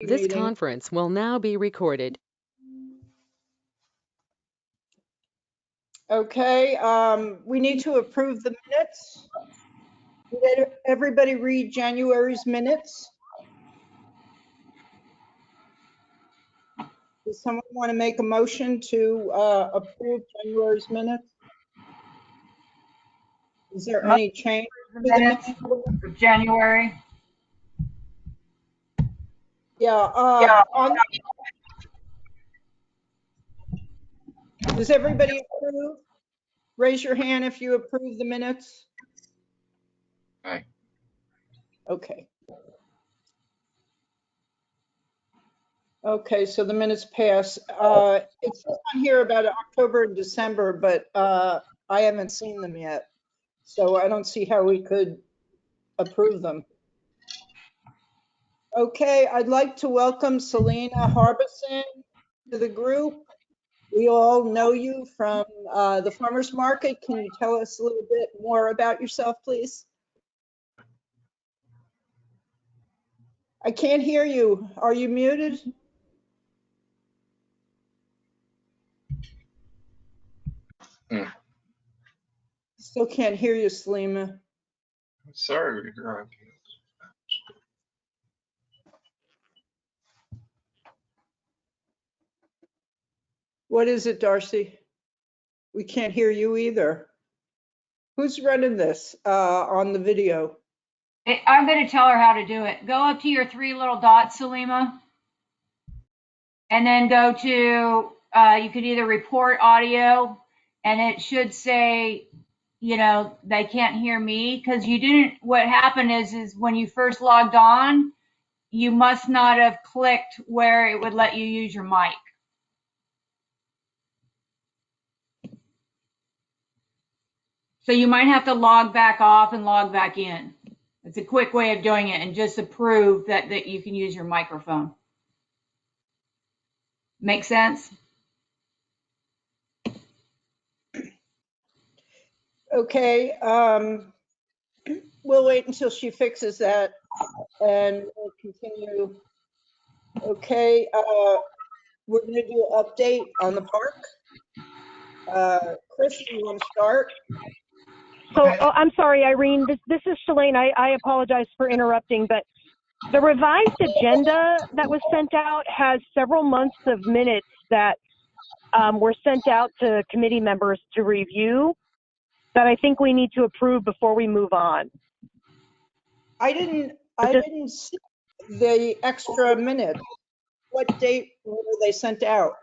This Meeting. conference will now be recorded. Okay, we need to approve the minutes. Did everybody read January's minutes? Does someone want to make a motion to approve January's minutes? Is there any change to the minutes? of January. Yeah, does everybody approve? Raise your hand if you approve the minutes. Aye. Okay. Okay, so the minutes pass. It says on here about October and December, but I haven't seen them yet. So I don't see how we could approve them. Okay, I'd like to welcome Selena Harbison to the group. We all know you from the farmer's market. Can you tell us a little bit more about yourself, please? I can't hear you. Are you muted? Still can't hear you, Selena. Sorry. What is it, Darcy? We can't hear you either. Who's running this on the video? I'm going to tell her how to do it. Go up to your three little dots, Salima, and then go to, you could either report audio, and it should say, you know, they can't hear me, because you didn't, what happened is when you first logged on, you must not have clicked where it would let you use your mic. So you might have to log back off and log back in. It's a quick way of doing it, and just to prove that you can use your microphone. Make sense? Okay, we'll wait until she fixes that and we'll continue. Okay, we're gonna do an update on the park. Chris, you want to start? So, I'm sorry, Irene, this is Shalane. I apologize for interrupting, but the revised agenda that was sent out has several months of minutes that were sent out to committee members to review that I think we need to approve before we move on. I didn't see the extra minutes. What date were they sent out?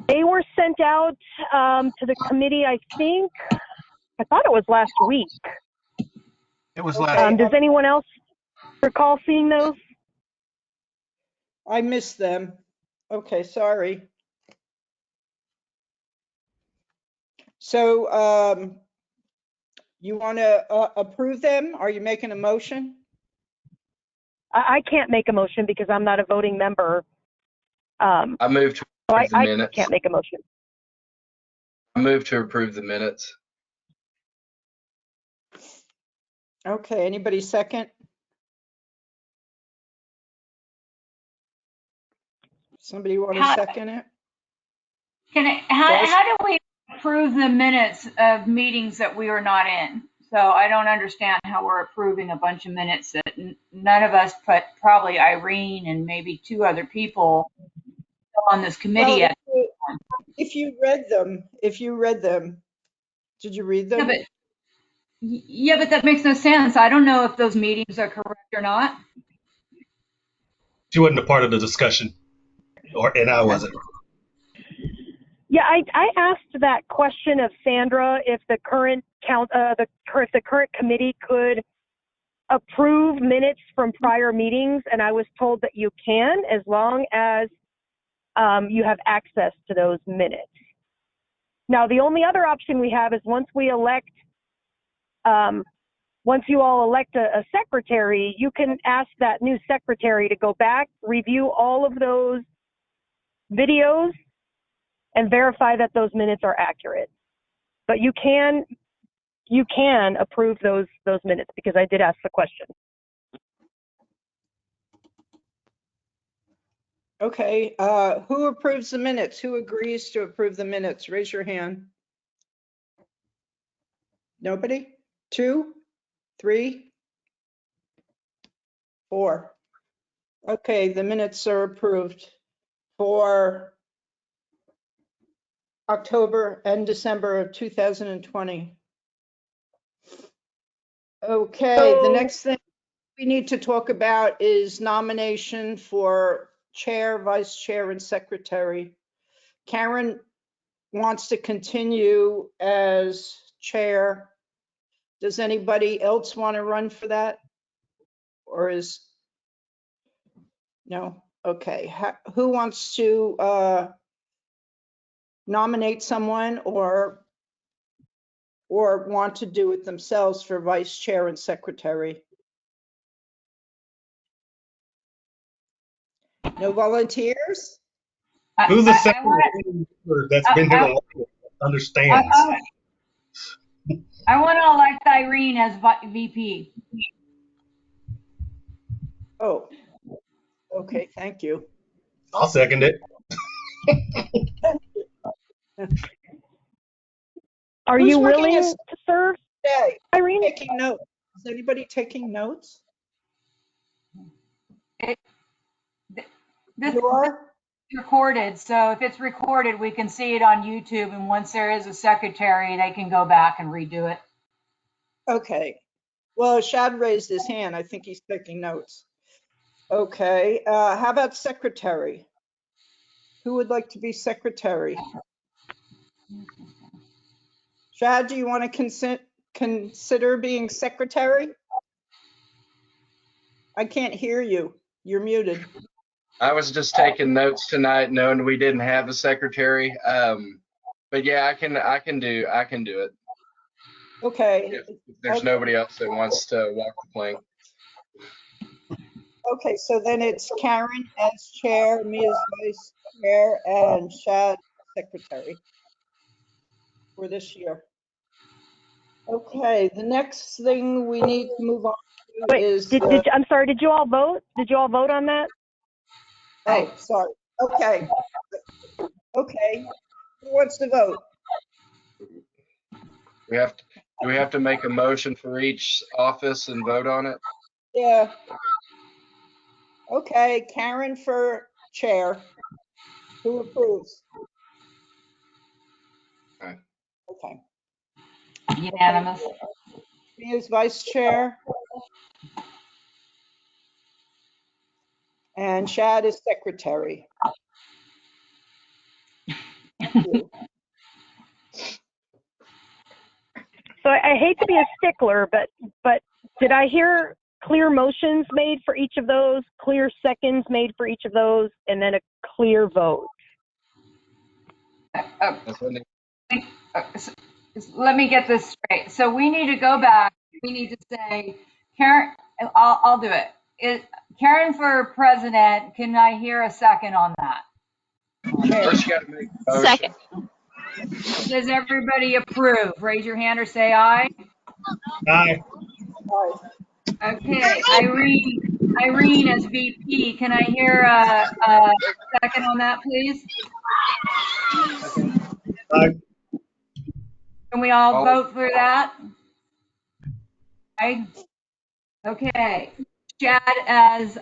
They were sent out to the committee, I thought it was last week. It was last week. Does anyone else recall seeing those? I missed them. Okay, sorry. So you want to approve them? Are you making a motion? I can't make a motion because I'm not a voting member. I move to So approve the I minutes. can't make a motion. I move to approve the minutes. Okay, anybody second? Somebody want to second it? How do we approve the minutes of meetings that we were not in? So I don't understand how we're approving a bunch of minutes that none of us, but probably Irene and maybe two other people on this committee. Well, if you read them, did you read them? Yeah, but that makes no sense. I don't know if those meetings are correct or not. She wasn't a part of the discussion, and I wasn't. Yeah, I asked that question of Sandra if the current if the current committee could approve minutes from prior meetings, and I was told that you can as long as you have access to those minutes. Now, the only other option we have is once you all elect a secretary, you can ask that new secretary to go back, review all of those videos, and verify that those minutes are accurate. But you can approve those minutes because I did ask the question. Okay, who approves the minutes? Who agrees to approve the minutes? Raise your hand. Nobody? 2, 3, 4. Okay, the minutes are approved for October and December of 2020. Okay, the next thing we need to talk about is nomination for chair, vice chair, and secretary. Karen wants to continue as chair. Does anybody else want to run for that? Or is, no? Okay, who wants to nominate someone or want to do it themselves for vice chair and secretary? No volunteers? Who's the I second want member that's been here the longest, understands? I want to elect Irene as VP. Oh, okay, thank you. I'll second it. Are Who's you working willing as- to serve, Okay, Irene? taking notes. Is anybody taking notes? This You are? is recorded, so if it's recorded, we can see it on YouTube. And once there is a secretary, they can go back and redo it. Okay. Well, Shad raised his hand. I think he's taking notes. Okay, how about secretary? Who would like to be secretary? Shad, do you want to consider being secretary? I can't hear you. You're muted. I was just taking notes tonight, knowing we didn't have a secretary. But yeah, I can do it. Okay, If there's nobody else that wants to walk the plank. okay, so then it's Karen as chair, me as vice chair, and Shad secretary for this year. Okay, the next thing we need to move on to Wait, is, I'm sorry, did you all vote? Did you all vote on that? oh, sorry. Okay. Okay, who wants to vote? Do we have to make a motion for each office and vote on it? Yeah. Okay, Karen for chair. Who approves? Okay. Okay. Unanimous. Me as vice chair. And Shad is secretary. Thank you. So I hate to be a stickler, but did I hear clear motions made for each of those, clear seconds made for each of those, and then a clear vote? That's what Let me get this straight. So we need to go back. We need to say, Karen, I'll do it. Karen for president, can I hear a second on that? Chair. First, you got to make a motion. Second. Does everybody approve? Raise your hand or say aye. Aye. Okay, Irene as VP, can I hear a second on that, please? Aye. Can we all vote for that? Aye. Okay, Chad as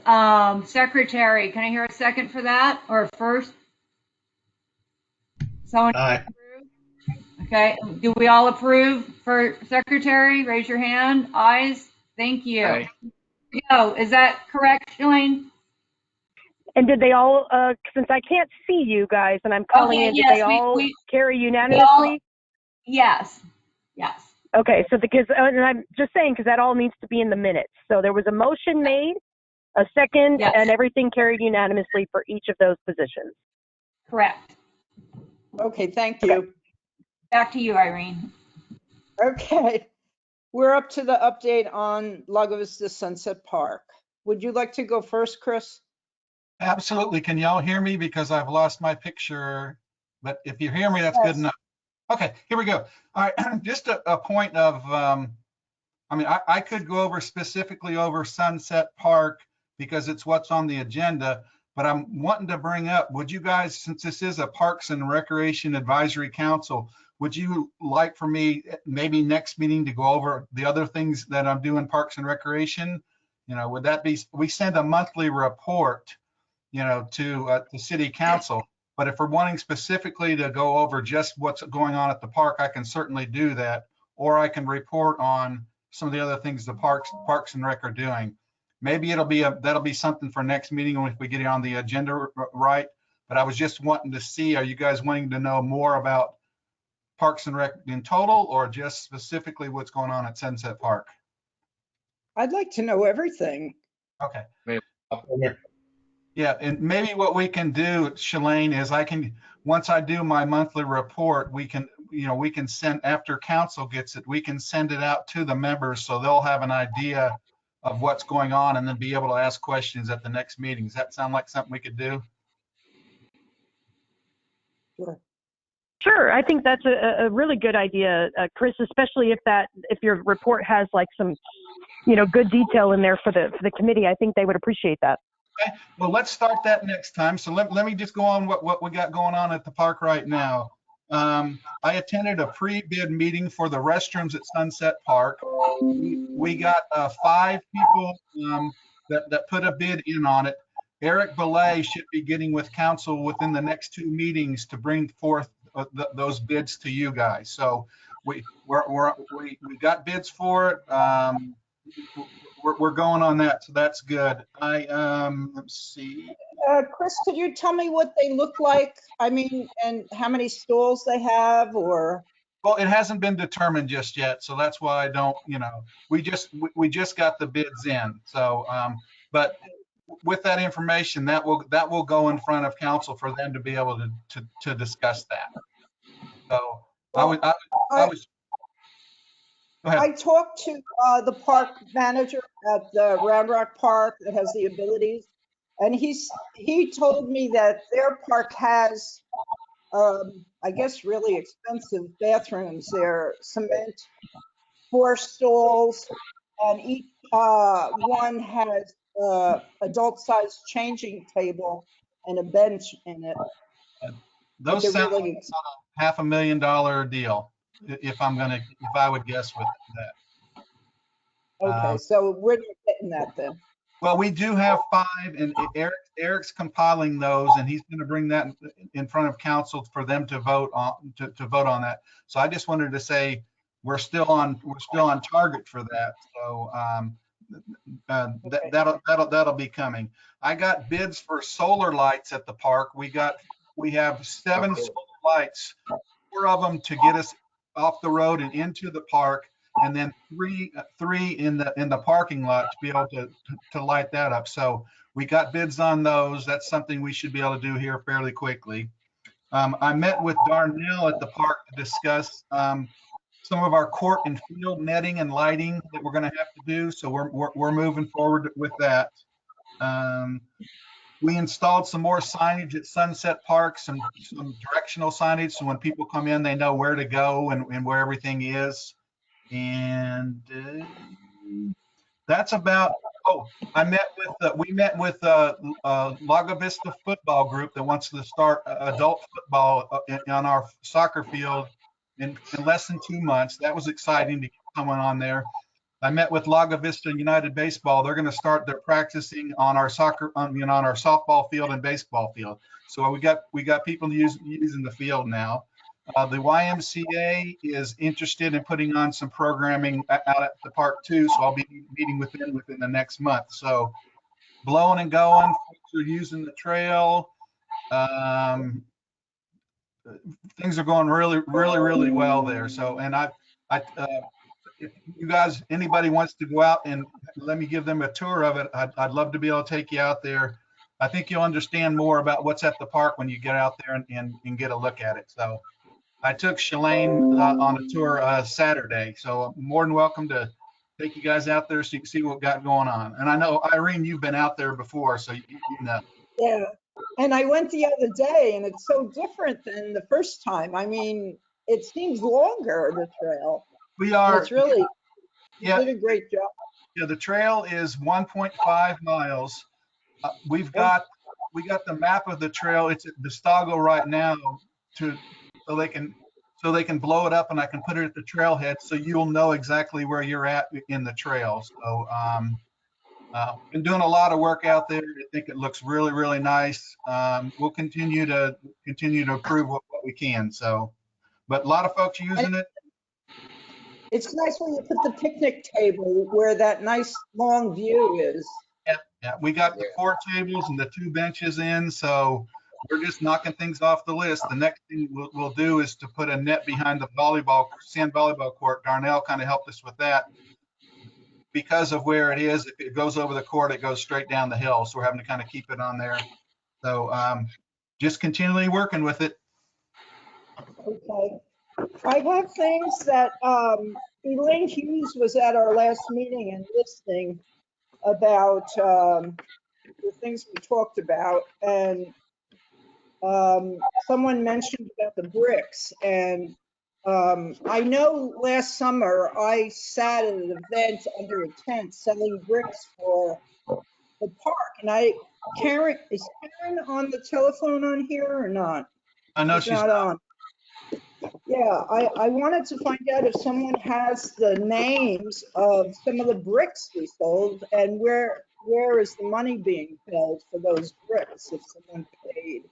secretary, can I hear a second for that, or first? Someone Aye. approve? Okay, do we all approve for secretary? Raise your hand. Ayes? Thank you. Aye. Go. Is that correct, Elaine? And did they all, since I can't see you guys and I'm calling Okay, in, did yes, they all we- carry unanimously? Yes. Yes. Okay, so because, and I'm just saying, because that all needs to be in the minutes. So there was a motion made, a second, Yes. and everything carried unanimously for each of those positions. Correct. Okay, thank you. Back to you, Irene. Okay, we're up to the update on Lago Vista Sunset Park. Would you like to go first, Chris? Absolutely. Can y'all hear me? Because I've lost my picture, but if you hear me, that's good Yes. enough. Okay, here we go. All right, just a point of, I mean, I could go over specifically over Sunset Park because it's what's on the agenda, but I'm wanting to bring up, would you guys, since this is a Parks and Recreation Advisory Council, would you like for me maybe next meeting to go over the other things that I'm doing Parks and Recreation? You know, would that be, we send a monthly report, you know, to the city council. But if we're wanting specifically to go over just what's going on at the park, I can certainly do that. Or I can report on some of the other things the Parks and Rec are doing. Maybe that'll be something for next meeting if we get it on the agenda right. But I was just wanting to see, are you guys wanting to know more about Parks and Rec in total, or just specifically what's going on at Sunset Park? I'd like to know everything. Okay. Okay. Yeah, and maybe what we can do, Shalane, is once I do my monthly report, we can send, after council gets it, we can send it out to the members so they'll have an idea of what's going on and then be able to ask questions at the next meeting. Does that sound like something we could do? Sure. Sure, I think that's a really good idea, Chris, especially if your report has like some, good detail in there for the committee. I think they would appreciate that. Okay, well, let's start that next time. So let me just go on what we got going on at the park right now. I attended a pre-bid meeting for the restrooms at Sunset Park. We got 5 people that put a bid in on it. Eric Belay should be getting with council within the next 2 meetings to bring forth those bids to you guys. So we got bids for it. We're going on that, so that's good. Let's see. Chris, could you tell me what they look like? I mean, and how many stalls they have, or? Well, it hasn't been determined just yet, so that's why I don't, we just got the bids in. So, but with that information, that will go in front of council for them to be able to discuss that. So I was. Go ahead. I talked to the park manager at the Round Rock Park that has the abilities, and he told me that their park has, I guess, really expensive bathrooms. They're cement, 4 stalls, and each one has adult-sized changing table and a bench in it. Those They're sound really like $500,000 deal, if I would guess with that. okay. So we're not getting that then. Well, we do have 5, and Eric's compiling those, and he's going to bring that in front of council for them to vote on that. So I just wanted to say we're still on target for that. So that'll be coming. I got bids for solar lights at the park. We have 7 solar lights, 4 of them to get us off the road and into the park, and then three in the parking lot to be able to light that up. So we got bids on those. That's something we should be able to do here fairly quickly. I met with Darnell at the park to discuss some of our court and field netting and lighting that we're going to have to do. So we're moving forward with that. We installed some more signage at Sunset Park, some directional signage, so when people come in, they know where to go and where everything is. And that's about. Oh, we met with Lago Vista football group that wants to start adult football on our soccer field in less than 2 months. That was exciting to get someone on there. I met with Lago Vista United Baseball. They're going to start their practicing on our on our softball field and baseball field. So we got people using the field now. The YMCA is interested in putting on some programming out at the park too. So I'll be meeting with them within the next month. So blowing and going, folks are using the trail. Things are going really, really, really well there. So, and if you guys, anybody wants to go out and let me give them a tour of it, I'd love to be able to take you out there. I think you'll understand more about what's at the park when you get out there and get a look at it. So I took Shalane on a tour Saturday. So I'm more than welcome to take you guys out there so you can see what we got going on. And I know, Irene, you've been out there before, so you know. Yeah. And I went the other day, and it's so different than the first time. I mean, it seems longer, the trail. It's really, you did a great job. Yeah, the trail is 1.5 miles. We've got we got the map of the trail. It's at Vistago right now so they can blow it up and I can put it at the trailhead so you'll know exactly where you're at in the trail. So been doing a lot of work out there. I think it looks really, really nice. We'll continue to improve what we can. So, but a lot of folks using it. It's nice when you put the picnic table where that nice long view is. Yeah, we got the 4 tables and the 2 benches in, so we're just knocking things off the list. The next thing we'll do is to put a net behind the sand volleyball court. Darnell kind of helped us with that. Because of where it is, if it goes over the court, it goes straight down the hill. So we're having to kind of keep it on there. So just continually working with it. Okay. I have things that Elaine Hughes was at our last meeting and listening about the things we talked about. And someone mentioned about the bricks. And I know last summer I sat at an event under a tent selling bricks for the park. And is Karen on the telephone on here or not? I know she's not on. Yeah, I wanted to find out if someone has the names of some of the bricks we sold and where is the money being held for those bricks if someone paid.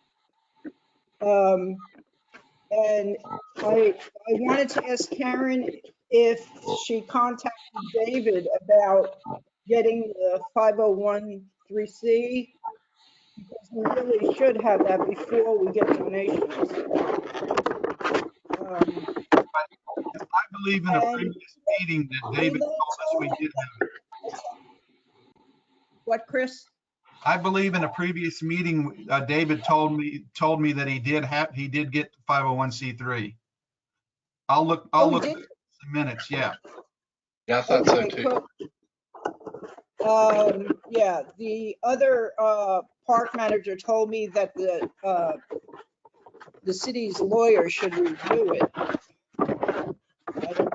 And I wanted to ask Karen if she contacted David about getting the 501(c)(3), because we really should have that before we get donations. I believe in a previous meeting that David told us we did have it. What, Chris? I believe in a previous meeting, David told me that he did get 501(c)(3). I'll look at the minutes. Yeah. Yeah, I thought so too. Yeah, the other park manager told me that the city's lawyer should review it.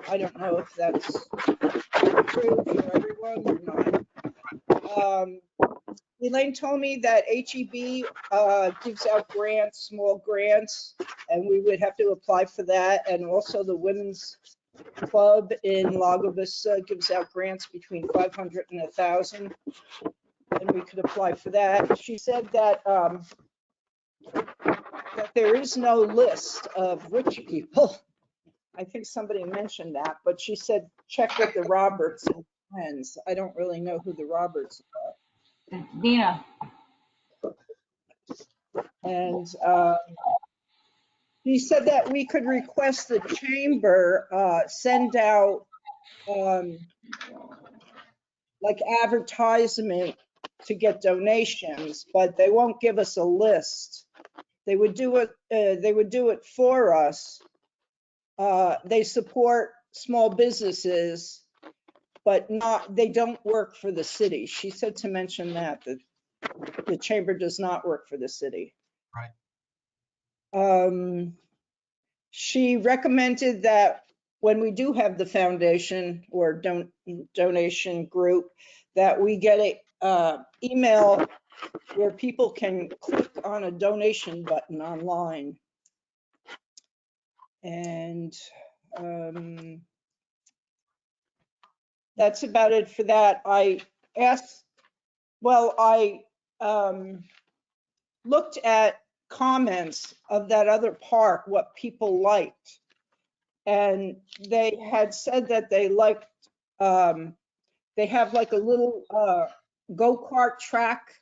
I don't know if that's true for everyone or not. Elaine told me that HEB gives out grants, small grants, and we would have to apply for that. And also the Women's Club in Lago Vista gives out grants between 500 and 1,000, and we could apply for that. She said that that there is no list of rich people. I think somebody mentioned that, but she said check with the Roberts and friends. I don't really know who the Roberts are. Dina. And he said that we could request the chamber send out like advertisement to get donations, but they won't give us a list. They would do it. They would do it for us. They support small businesses, but they don't work for the city. She said to mention that the chamber does not work for the city. Right. She recommended that when we do have the foundation or donation group, that we get a email where people can click on a donation button online. And that's about it for that. I looked at comments of that other park, what people liked. And they had said that they liked, they have like a little go-kart track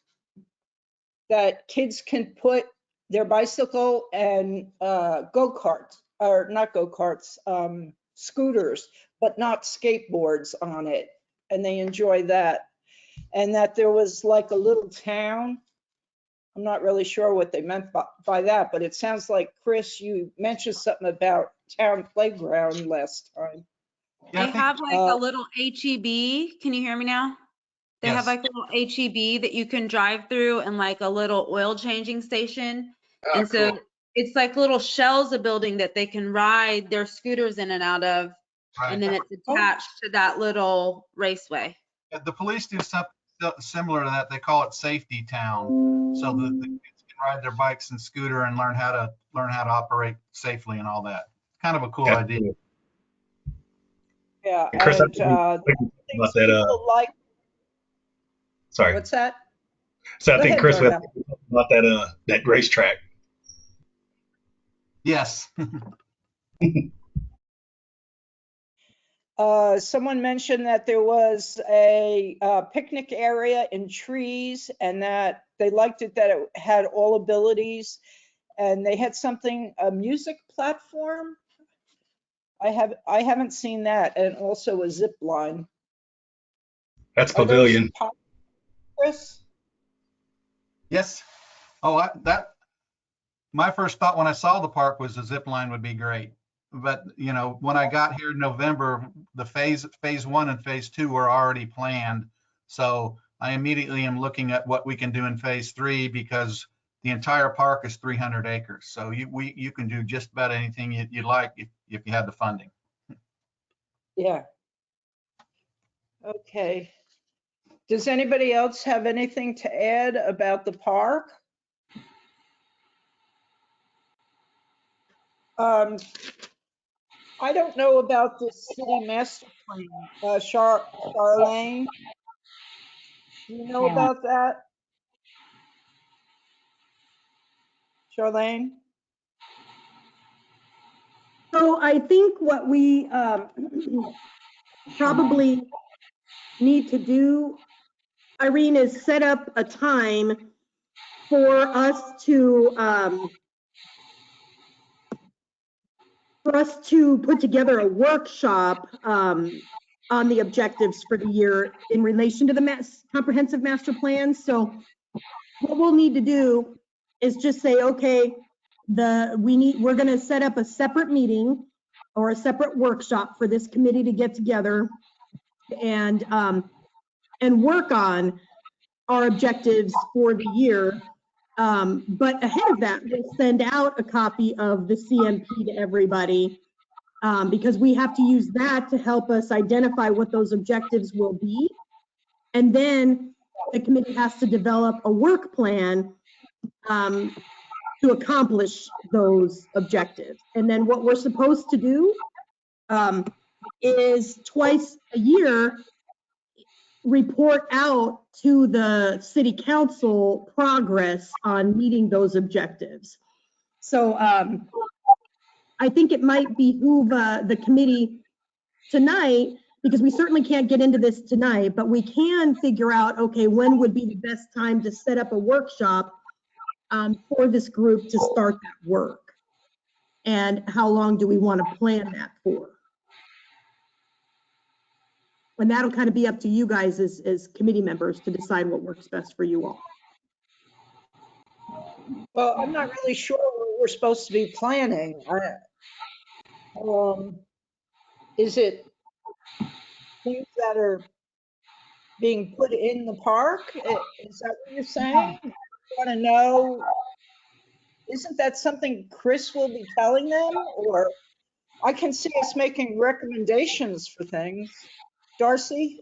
that kids can put their bicycle and go-karts, or not go-karts, scooters, but not skateboards on it. And they enjoy that. And that there was like a little town. I'm not really sure what they meant by that, but it sounds like, Chris, you mentioned something about town playground last time. Yeah, They have like a little HEB. Can you hear me now? They Yes. have like a little HEB that you can drive through and like a little oil changing station. Oh, And so cool. it's like little shells of building that they can ride their scooters in and out of. Right. And then it's attached to that little raceway. The police do something similar to that. They call it Safety Town. So the kids can ride their bikes and scooter and learn how to operate safely and all that. Kind of a cool idea. Yeah, And Chris, I and think we talked about that. people like, Sorry. what's that? So I Go think ahead, Chris, we Darnell. talked about that racetrack. Yes. Someone mentioned that there was a picnic area in trees and that they liked it, that it had all abilities, and they had something, a music platform. I haven't seen that, and also a zip line. That's Are those Pavilion. pop- Chris? Yes. Oh, my first thought when I saw the park was the zip line would be great. But, you know, when I got here in November, the phase 1 and phase 2 were already planned. So I immediately am looking at what we can do in phase 3, because the entire park is 300 acres. So you can do just about anything you'd like if you had the funding. Yeah. Okay. Does anybody else have anything to add about the park? I don't know about the city master plan. Charlene, do you know Yeah. about that? Charlene? So I think what we probably need to do, Irene, is set up a time for us to put together a workshop on the objectives for the year in relation to the comprehensive master plan. So what we'll need to do is just say, okay, we're going to set up a separate meeting or a separate workshop for this committee to get together and work on our objectives for the year. But ahead of that, we'll send out a copy of the CMP to everybody, because we have to use that to help us identify what those objectives will be. And then the committee has to develop a work plan to accomplish those objectives. And then what we're supposed to do is twice a year report out to the city council progress on meeting those objectives. So I think it might behoove the committee tonight, because we certainly can't get into this tonight, but we can figure out, okay, when would be the best time to set up a workshop for this group to start that work? And how long do we want to plan that for? And that'll kind of be up to you guys as committee members to decide what works best for you all. Well, I'm not really sure what we're supposed to be planning. Is it things that are being put in the park? Is that what you're saying? You want to know, isn't that something Chris will be telling them? Or I can see us making recommendations for things. Darcy?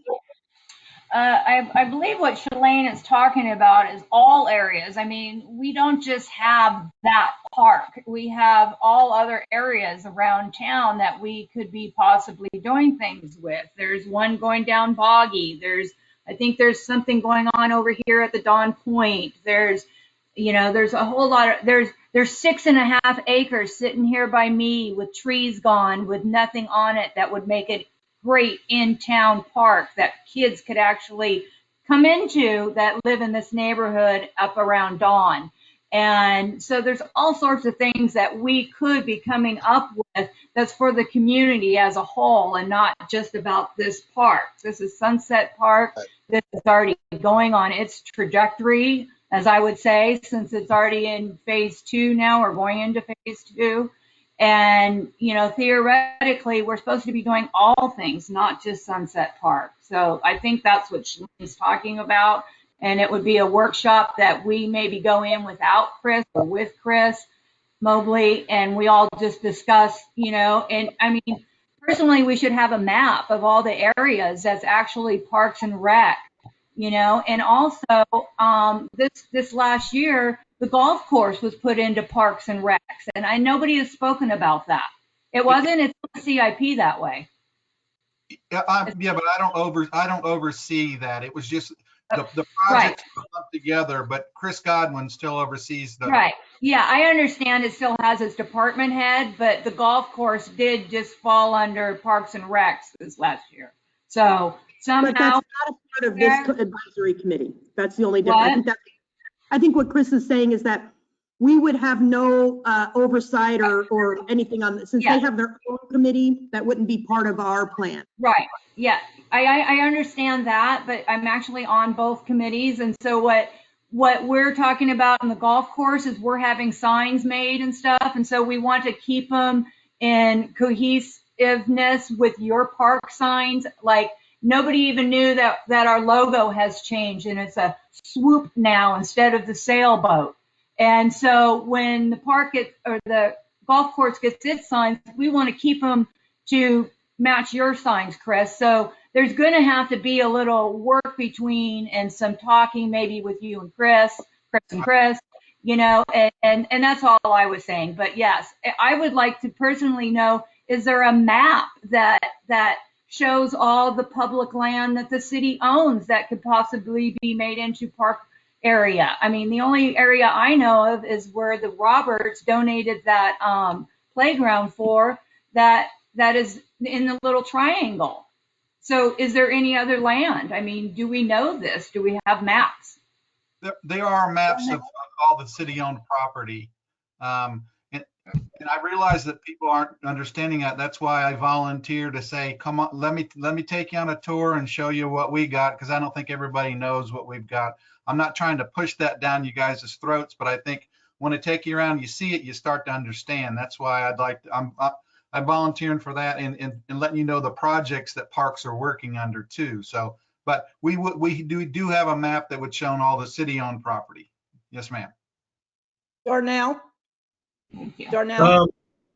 I believe what Shalane is talking about is all areas. I mean, we don't just have that park. We have all other areas around town that we could be possibly doing things with. There's one going down Boggy. I think there's something going on over here at the Dawn Point. There's a whole lot of, there's 6.5 acres sitting here by me with trees gone, with nothing on it that would make it great in-town park that kids could actually come into that live in this neighborhood up around Dawn. And so there's all sorts of things that we could be coming up with that's for the community as a whole, and not just about this park. This is Sunset Park. This is already going on its trajectory, as I would say, since it's already in phase 2 now, or going into phase 2. And, theoretically, we're supposed to be doing all things, not just Sunset Park. So I think that's what she's talking about. And it would be a workshop that we maybe go in without Chris or with Chris Mobley, and we all just discuss, and I mean, personally, we should have a map of all the areas that's actually Parks and Rec, and also this last year, the golf course was put into Parks and Recs, and nobody has spoken about that. It's on CIP that way. Yeah, but I don't oversee that. It was just the Right. projects come together, but Chris Godwin still oversees the. Right. Yeah, I understand it still has its department head, but the golf course did just fall under Parks and Recs this last year. So But that's somehow, not a part of this advisory committee. That's the only difference. What? I think what Chris is saying is that we would have no oversight or anything on this. Since Yeah. they have their own committee, that wouldn't be part of our plan. right. Yeah, I understand that, but I'm actually on both committees. And so what we're talking about in the golf course is we're having signs made and stuff. And so we want to keep them in cohesiveness with your park signs. Like nobody even knew that our logo has changed and it's a swoop now instead of the sailboat. And so when the the golf course gets its signs, we want to keep them to match your signs, Chris. So there's going to have to be a little work between and some talking maybe with you and Chris, and that's all I was saying. But yes, I would like to personally know, is there a map that shows all the public land that the city owns that could possibly be made into park area? I mean, the only area I know of is where the Roberts donated that playground for that is in the little triangle. So is there any other land? I mean, do we know this? Do we have maps? There are maps of all the city-owned property. And I realize that people aren't understanding that. That's why I volunteer to say, come on, let me take you on a tour and show you what we got, because I don't think everybody knows what we've got. I'm not trying to push that down you guys' throats, but I think when I take you around, you see it, you start to understand. That's why I'm volunteering for that and letting you know the projects that parks are working under too. So, but we do have a map that would show all the city-owned property. Yes, ma'am. Darnell? Thank you. Darnell?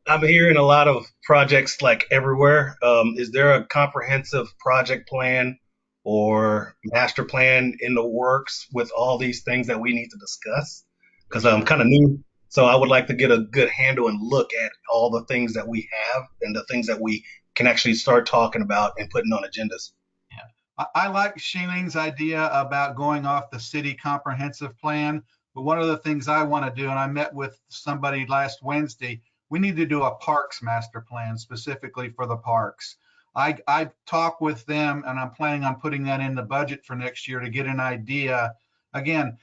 I'm hearing a lot of projects like everywhere. Is there a comprehensive project plan or master plan in the works with all these things that we need to discuss? Because I'm kind of new, so I would like to get a good handle and look at all the things that we have and the things that we can actually start talking about and putting on agendas. Yeah, I like Shailene's idea about going off the city comprehensive plan. But one of the things I want to do, and I met with somebody last Wednesday, we need to do a parks master plan specifically for the parks. I talked with them and I'm planning on putting that in the budget for next year to get an idea. Again,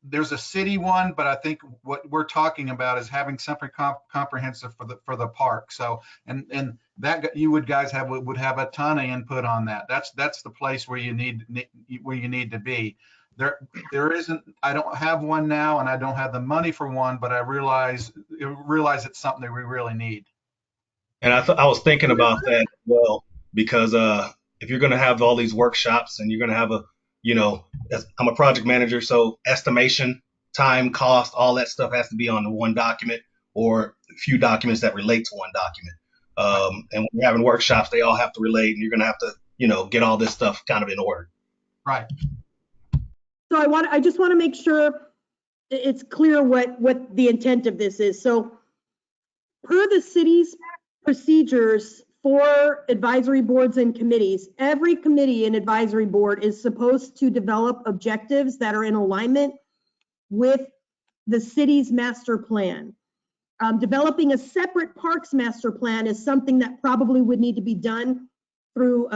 there's a city one, but I think what we're talking about is having something comprehensive for the park. So, and that you would have a ton of input on that. That's the place where you need to be. There isn't, I don't have one now and I don't have the money for one, but I realize it's something that we really need. And I was thinking about that as well, because if you're going to have all these workshops and you're going to have I'm a project manager, so estimation, time, cost, all that stuff has to be on the one document or a few documents that relate to one document. And when you're having workshops, they all have to relate and you're going to have to, get all this stuff kind of in order. Right. So I just want to make sure it's clear what the intent of this is. So per the city's procedures for advisory boards and committees, every committee and advisory board is supposed to develop objectives that are in alignment with the city's master plan. Developing a separate parks master plan is something that probably would need to be done through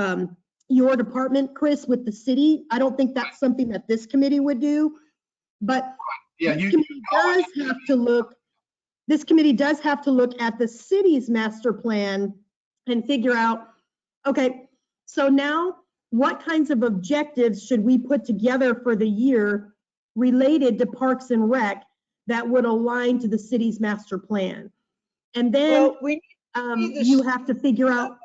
your department, Chris, with the city. I don't think that's something that this committee would do, but yeah, this committee does have to look at the city's master plan and figure out, okay, so now what kinds of objectives should we put together for the year related to Parks and Rec that would align to the city's master plan? And then you have to figure out,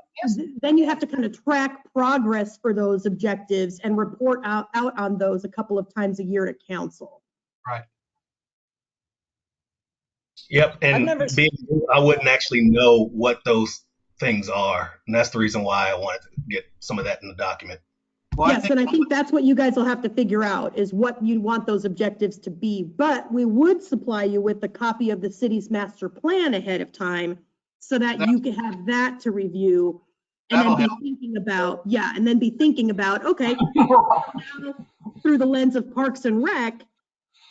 then you have to kind of track progress for those objectives and report out on those a couple of times a year to council. Right. Yep. And I wouldn't actually know what those things are. And that's the reason why I wanted to get some of that in the document. Well, I Yes, think and I think that's what you guys will have to figure out, is what you want those objectives to be. But we would supply you with a copy of the city's master plan ahead of time so that you can have that to review and then That'll be help. thinking about, and then be thinking about, okay, now, through the lens of Parks and Rec,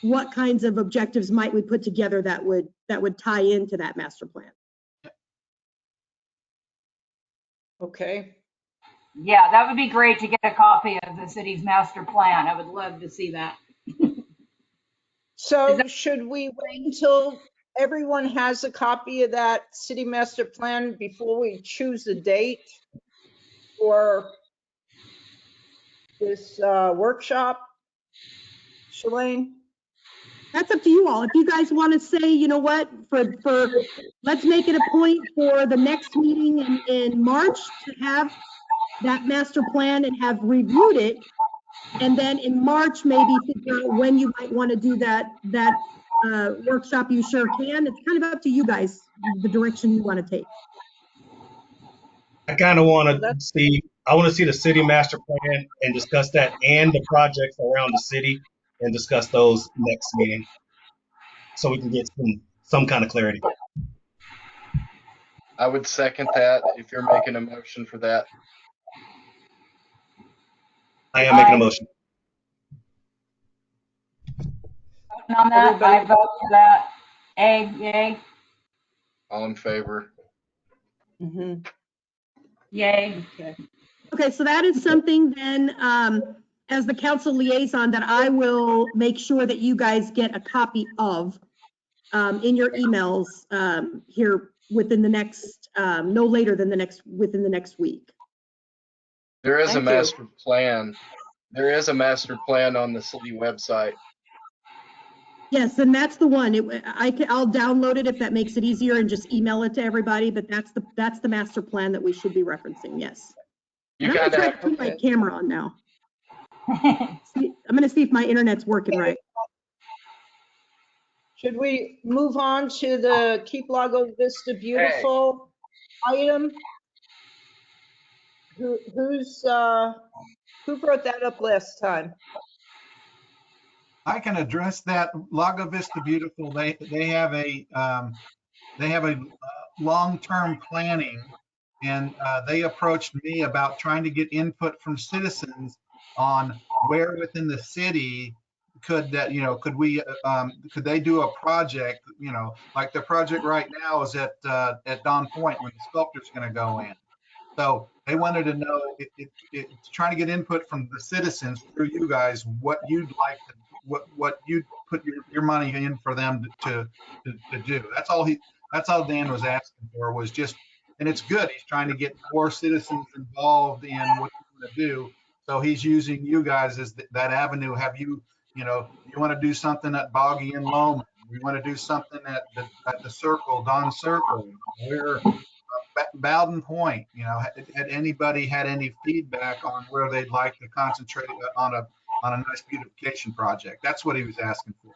what kinds of objectives might we put together that would tie into that master plan? Okay. Yeah, that would be great to get a copy of the city's master plan. I would love to see that. So should we wait until everyone has a copy of that city master plan before we choose a date for this workshop? Shalane? That's up to you all. If you guys want to say, you know what, let's make it a point for the next meeting in March to have that master plan and have reviewed it. And then in March, maybe figure out when you might want to do that workshop. You sure can. It's kind of up to you guys, the direction you want to take. I kind of want to see the city master plan and discuss that and the projects around the city and discuss those next meeting so we can get some kind of clarity. I would second that if you're making a motion for that. I am making a motion. On that, I vote for that. Yay. All in favor? Mhm. Yay. Okay, so that is something then, as the council liaison, that I will make sure that you guys get a copy of in your emails here within the next, no later than within the next week. There is a Thank you. master plan. There is a master plan on the city website. Yes, and that's the one. I'll download it if that makes it easier and just email it to everybody, but that's the master plan that we should be referencing, yes. You And I'm kind gonna of try to keep my camera on now. I'm gonna see if my internet's working right. Should we move on to the Keep Lago Vista Beautiful item? Who brought that up last time? I can address that. Lago Vista Beautiful, they have a long-term planning, and they approached me about trying to get input from citizens on where within the city could they do a project, like the project right now is at Don Point when the sculpture's going to go in. So they wanted to know, it's trying to get input from the citizens through you guys, what you'd like to, what you'd put your money in for them to do. That's all Dan was asking for, was just, and it's good. He's trying to get more citizens involved in what he's going to do. So he's using you guys as that avenue. Have you want to do something at Boggy and Loman? We want to do something at the Circle, Don Circle. We're Bowden Point. Had anybody had any feedback on where they'd like to concentrate on a nice beautification project? That's what he was asking for.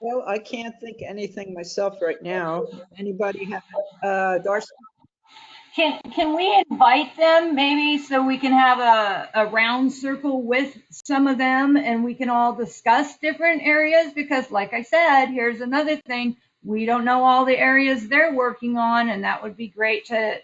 Well, I can't think anything myself right now. Anybody have, Darcy? Can we invite them maybe so we can have a round circle with some of them and we can all discuss different areas? Because like I said, here's another thing. We don't know all the areas they're working on, and that would be great to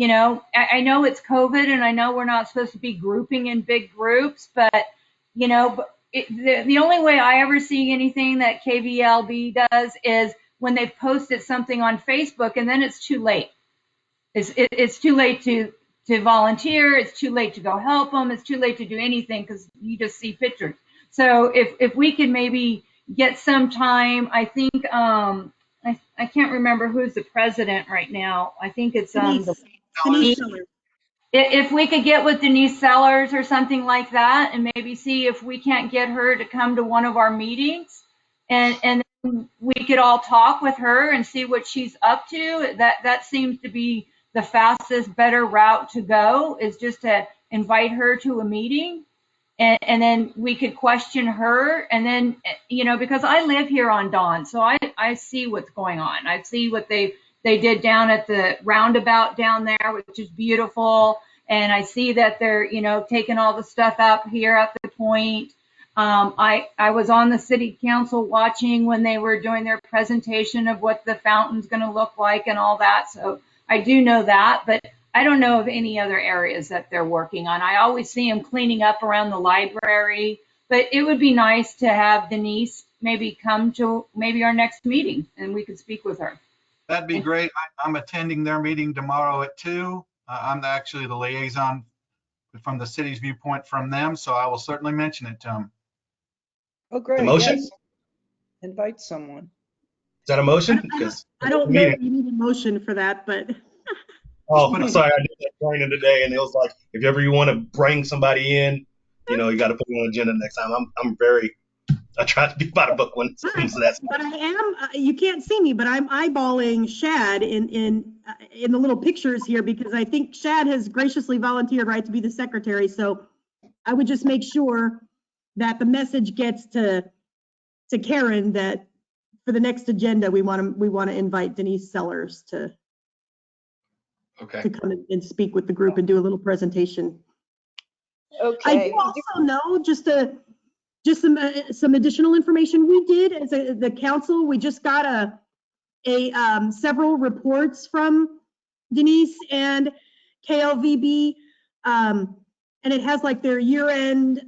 I know it's COVID and I know we're not supposed to be grouping in big groups, but the only way I ever see anything that KVLB does is when they've posted something on Facebook and then it's too late. It's too late to volunteer. It's too late to go help them. It's too late to do anything because you just see pictures. So if we could maybe get some time, I think I can't remember who's the president right now. I think it's Denise Sellers. If we could get with Denise Sellers or something like that, and maybe see if we can't get her to come to one of our meetings, and we could all talk with her and see what she's up to. That seems to be the fastest, better route to go, is just to invite her to a meeting, and then we could question her. And then, because I live here on Dawn, so I see what's going on. I see what they've they did down at the roundabout down there, which is beautiful. And I see that they're, taking all the stuff out here at the point. I was on the city council watching when they were doing their presentation of what the fountain's going to look like and all that. So I do know that, but I don't know of any other areas that they're working on. I always see them cleaning up around the library, but it would be nice to have Denise maybe come to maybe our next meeting and we could speak with her. That'd be great. I'm attending their meeting tomorrow at 2. I'm actually the liaison from the city's viewpoint from them, so I will certainly mention it to them. Oh, great. A motion? Yes. Invite someone. Is that a motion? Because I don't know if you need a motion for that, but oh, sorry, I did that training today, and it was like, if ever you want to bring somebody in, you got to put it on the agenda next time. I try to be by the book when it comes to that. but I am. You can't see me, but I'm eyeballing Shad in the little pictures here because I think Shad has graciously volunteered, right, to be the secretary. So I would just make sure that the message gets to Karen that for the next agenda we want to invite Denise Sellers to come and speak with the group and do a little presentation. Okay. I do also know just some additional information we did as the council. We just got several reports from Denise and KLVB, and it has like their year-end.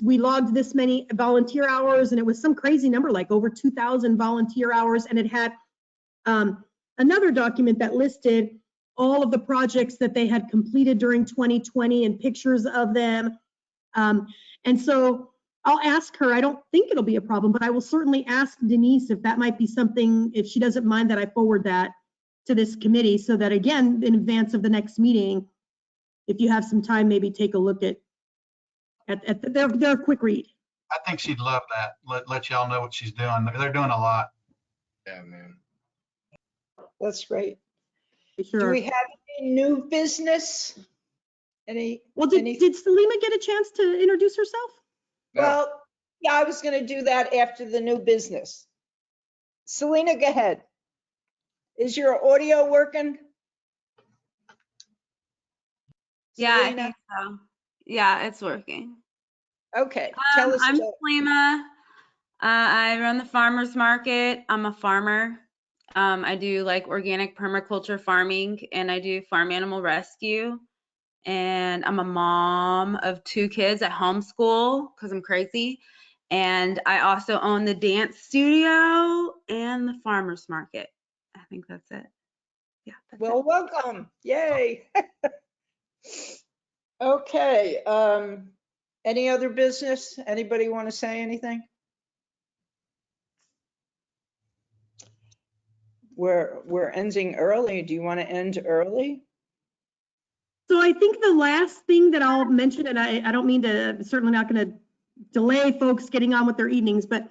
We logged this many volunteer hours, and it was some crazy number, like over 2,000 volunteer hours, and it had another document that listed all of the projects that they had completed during 2020 and pictures of them. And so I'll ask her, I don't think it'll be a problem, but I will certainly ask Denise if that might be something, if she doesn't mind that I forward that to this committee so that, again, in advance of the next meeting, if you have some time, maybe take a look at they're a quick read. I think she'd love that. Let y'all know what she's doing. They're doing a lot. Yeah, man. That's great. Sure. Do we have any new business? Did Selima get a chance to introduce herself? No. Well, yeah, I was going to do that after the new business. Selena, go ahead. Is your audio working? Yeah, I Selena? think so. Yeah, it's working. Okay, tell us. I'm about- Selima. I run the farmers market. I'm a farmer. I do like organic permaculture farming, and I do farm animal rescue. And I'm a mom of 2 kids at homeschool because I'm crazy. And I also own the dance studio and the farmers market. I think that's it. Yeah. That's Well, it. welcome. Yay. Okay. Any other business? Anybody want to say anything? We're ending early. Do you want to end early? So I think the last thing that I'll mention, and I don't mean to, certainly not going to delay folks getting on with their evenings, but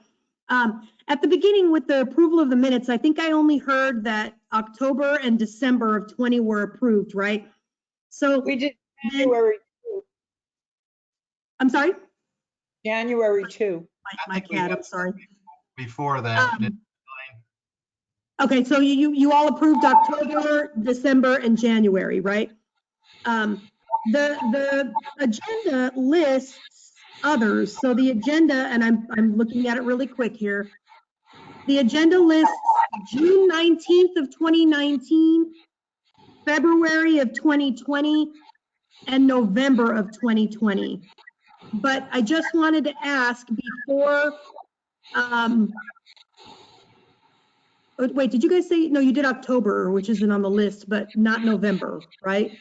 at the beginning with the approval of the minutes, I think I only heard that October and December of 20 were approved, right? So We did January 2. I'm sorry? January 2. My cat, I'm sorry. Before that, Okay, so you all approved October, December, and January, right? The agenda lists others. So the agenda, and I'm looking at it really quick here. The agenda lists June 19th of 2019, February of 2020, and November of 2020. But I just wanted to ask before, wait, did you guys say, no, you did October, which isn't on the list, but not November, right?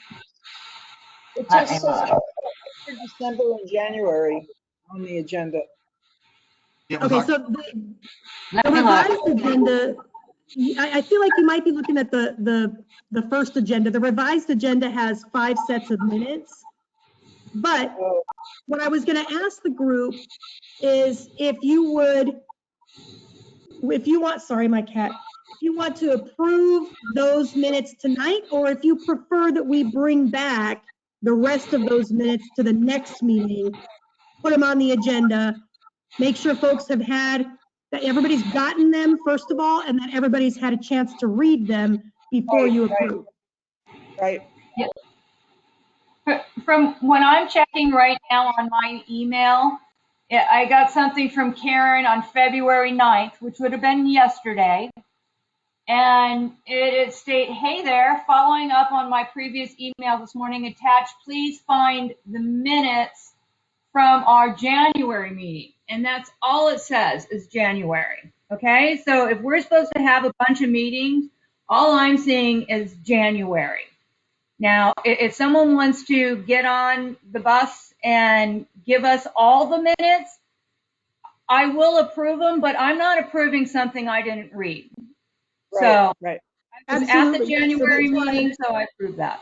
It just says December and January on the agenda. Okay, so the revised agenda, I feel like you might be looking at the first agenda. The revised agenda has 5 sets of minutes. But what I was going to ask the group is if you want, sorry, my cat, if you want to approve those minutes tonight, or if you prefer that we bring back the rest of those minutes to the next meeting, put them on the agenda, make sure folks have had that everybody's gotten them, first of all, and that everybody's had a chance to read them before Right, you right. approve. Right. From when I'm checking right now on my email, I got something from Karen on February 9th, which would have been yesterday. And it state, hey there, following up on my previous email this morning, attached, please find the minutes from our January meeting. And that's all it says is January. Okay, so if we're supposed to have a bunch of meetings, all I'm seeing is January. Now, if someone wants to get on the bus and give us all the minutes, I will approve them, but I'm not approving something I didn't read. So Right. I was at the Absolutely. So January that's why- meeting, so I approved that.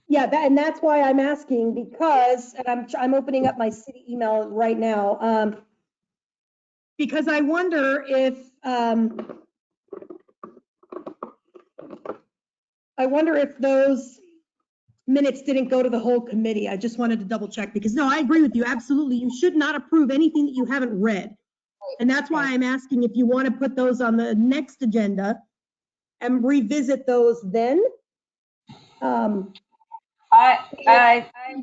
Yeah, and that's why I'm asking, because, and I'm opening up my city email right now, because I wonder if, those minutes didn't go to the whole committee. I just wanted to double check, because no, I agree with you, absolutely. You should not approve anything that you haven't read. And that's why I'm asking if you want to put those on the next agenda and revisit those then. I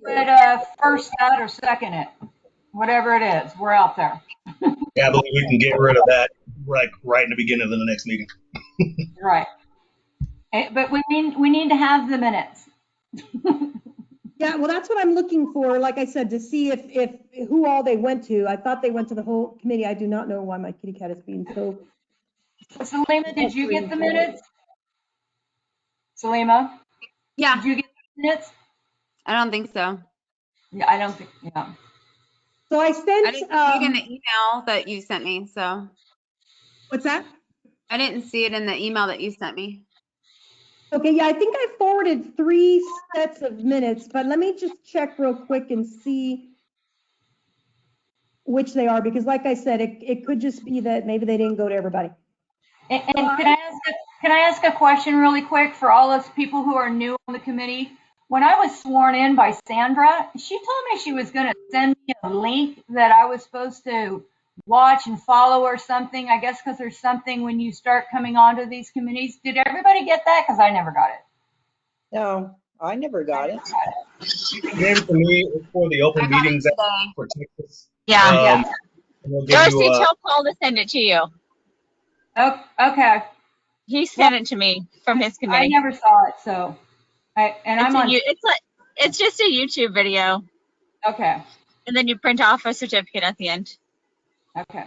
read first that or second it, whatever it is. We're out there. Yeah, I believe we can get rid of that right in the beginning of the next meeting. Right. But we need to have the minutes. Yeah, well, that's what I'm looking for, like I said, to see if who all they went to. I thought they went to the whole committee. I do not know why my kitty cat is being so. Selima, did you get the minutes? Selima, Yeah, did you get the minutes? I don't think so. Yeah, I don't think, yeah. So I I sent, didn't see it in the email that you sent me, so what's that? I didn't see it in the email that you sent me. Okay, yeah, I think I forwarded 3 sets of minutes, but let me just check real quick and see which they are, because like I said, it could just be that maybe they didn't go to everybody. And can I ask a question really quick for all those people who are new on the committee? When I was sworn in by Sandra, she told me she was going to send me a link that I was supposed to watch and follow or something. I guess because there's something when you start coming onto these committees. Did everybody get that? Because I never got it. No, I never got it. You can give it to me. It's for the Open I got it Meetings Act today. for Texas. Yeah. And we'll give Darcy, you tell Paul to send it to you. Oh, okay. He sent it to me from his I committee. never saw it, so I'm on. It's just a YouTube video, Okay. and then you print off a certificate at the end. Okay.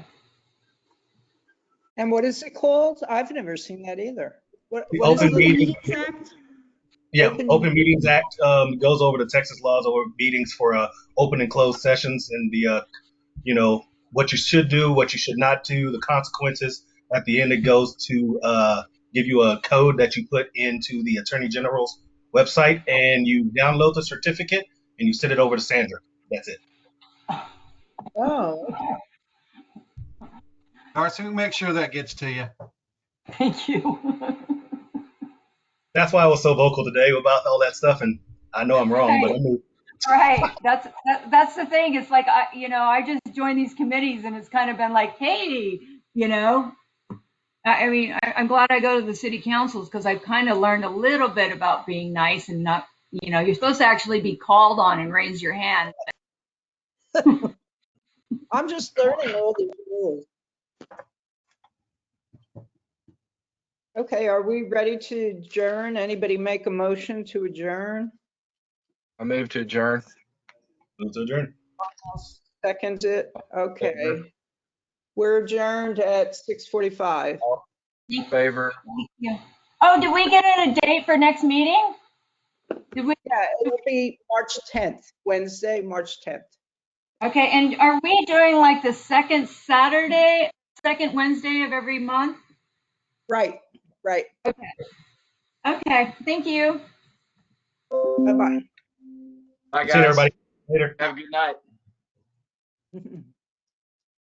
And what is it called? I've never seen that either. What The is Open the- Meetings Act? Open Meetings Act goes over the Texas laws over meetings for open and closed sessions and the what you should do, what you should not do, the consequences. At the end, it goes to give you a code that you put into the Attorney General's website, and you download the certificate and you send it over to Sandra. That's it. Oh, Darcy, we'll make sure that gets to you. Thank you. That's why I was so vocal today about all that stuff, and I know I'm wrong, but I knew. Right. That's the thing. It's like, I just joined these committees and it's kind of been like, hey, I mean, I'm glad I go to the city councils because I've kind of learned a little bit about being nice and not, you're supposed to actually be called on and raise your hand. I'm just learning all these rules. Okay, are we ready to adjourn? Anybody make a motion to adjourn? I move to adjourn. Move to adjourn. Second it? Okay. We're adjourned at 6:45. In favor. Yeah. Oh, did we get in a date for next meeting? Did we? Yeah, it'll be March 10th, Wednesday, March 10th. Okay. And are we doing like the second Wednesday of every month? Right, right. Okay. Thank you. Bye-bye. Bye, See you, guys. everybody. Later. Have a good night.